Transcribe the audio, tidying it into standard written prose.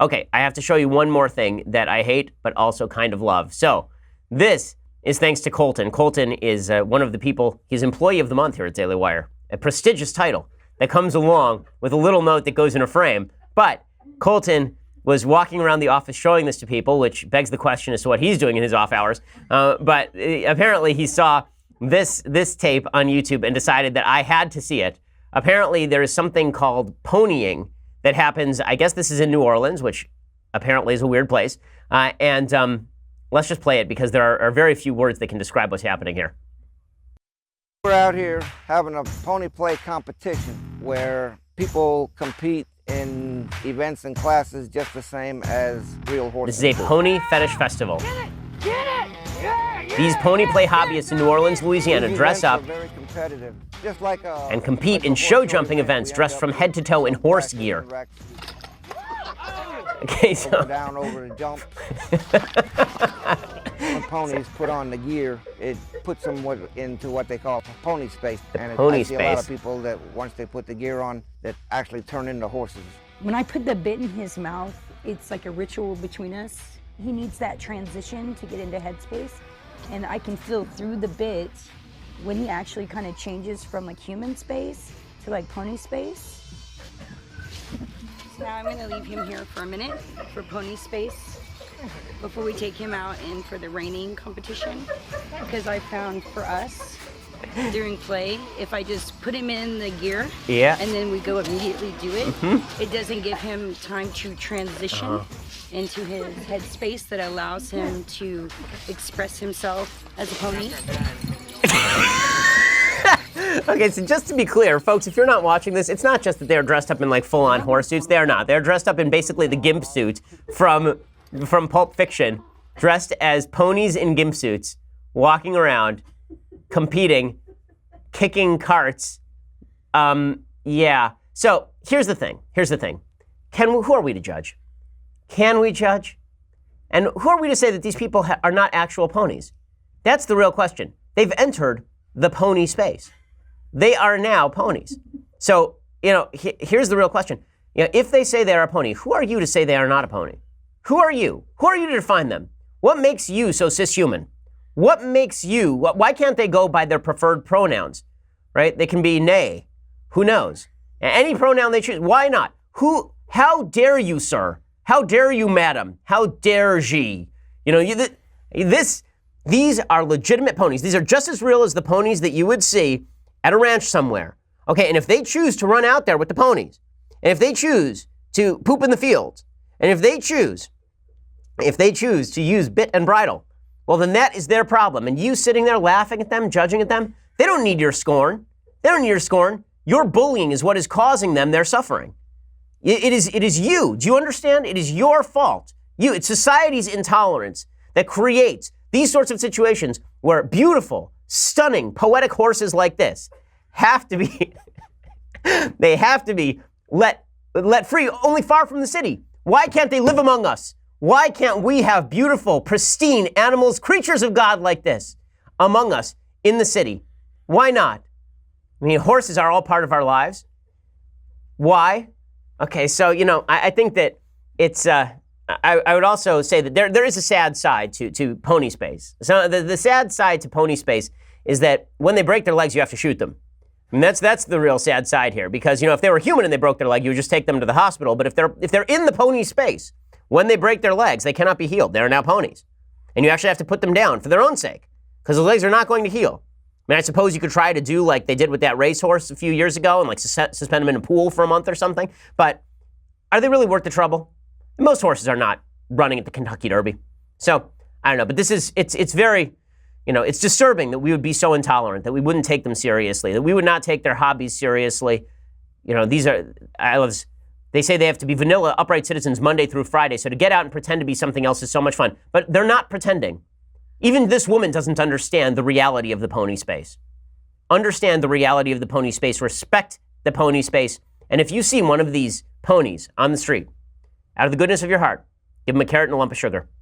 Okay, I have to show you one more thing that I hate, but also kind of love. So this is thanks to Colton. Colton is one of the people, he's Employee of the Month here at Daily Wire, a prestigious title that comes along with a little note that goes in a frame. But Colton was walking around the office showing this to people, which begs the question as to what he's doing in his off hours. But apparently he saw this tape on YouTube and decided that I had to see it. Apparently there is something called ponying that happens, I guess this is in New Orleans, which apparently is a weird place. Let's just play it because there are very few words that can describe what's happening here. We're out here having a pony play competition where people compete in events and classes just the same as real horses. This is a pony fetish festival. Get it! Get it! Yeah! These pony play hobbyists in New Orleans, Louisiana dress up very competitive, just like and compete in show jumping events dressed from head to toe in horse gear. Okay, so down over the jump. When ponies put on the gear, it puts them into what they call pony space. And I see a lot of people that once they put the gear on, that actually turn into horses. When I put the bit in his mouth, it's like a ritual between us. He needs that transition to get into headspace, and I can feel through the bit when he actually kind of changes from like human space to like pony space. So now I'm gonna leave him here for a minute for pony space before we take him out in for the reining competition, because I found for us during play, if I just put him in the gear and then we go immediately do it, it doesn't give him time to transition into his headspace that allows him to express himself as a pony. Okay, so just to be clear, folks, if you're not watching this, it's not just that they're dressed up in like full-on horse suits. They are not. They're dressed up in basically the gimp suit from Pulp Fiction, dressed as ponies in gimp suits, walking around, competing, kicking carts. Yeah. So here's the thing. Who are we to judge? Can we judge? And who are we to say that these people are not actual ponies? That's the real question. They've entered the pony space. They are now ponies. So, here's the real question. If they say they're a pony, who are you to say they are not a pony? Who are you? Who are you to define them? What makes you so cishuman? What makes you, why can't they go by their preferred pronouns, right? They can be they, who knows? Any pronoun they choose, why not? How dare you, sir? How dare you, madam? How dare ye? These are legitimate ponies. These are just as real as the ponies that you would see at a ranch somewhere. Okay, and if they choose to run out there with the ponies, and if they choose to poop in the fields, and if they choose to use bit and bridle, well, then that is their problem. And you sitting there laughing at them, judging at them, they don't need your scorn. They don't need your scorn. Your bullying is what is causing them their suffering. It is you. Do you understand? It is your fault. It's society's intolerance that creates these sorts of situations where beautiful, stunning, poetic horses like this have to be, they have to be let free only far from the city. Why can't they live among us? Why can't we have beautiful, pristine animals, creatures of God like this among us in the city? Why not? I mean, horses are all part of our lives. Why? Okay, so, I think that it's, I would also say that there is a sad side to pony space. So the sad side to pony space is that when they break their legs, you have to shoot them. And that's the real sad side here, because, if they were human and they broke their leg, you would just take them to the hospital. But if they're in the pony space, when they break their legs, they cannot be healed. They are now ponies. And you actually have to put them down for their own sake, because the legs are not going to heal. I mean, I suppose you could try to do like they did with that racehorse a few years ago and like suspend them in a pool for a month or something. But are they really worth the trouble? Most horses are not running at the Kentucky Derby. So, I don't know. But it's very, it's disturbing that we would be so intolerant, that we wouldn't take them seriously, that we would not take their hobbies seriously. They say they have to be vanilla, upright citizens Monday through Friday. So to get out and pretend to be something else is so much fun. But they're not pretending. Even this woman doesn't understand the reality of the pony space. Understand the reality of the pony space. Respect the pony space. And if you see one of these ponies on the street, out of the goodness of your heart, give them a carrot and a lump of sugar.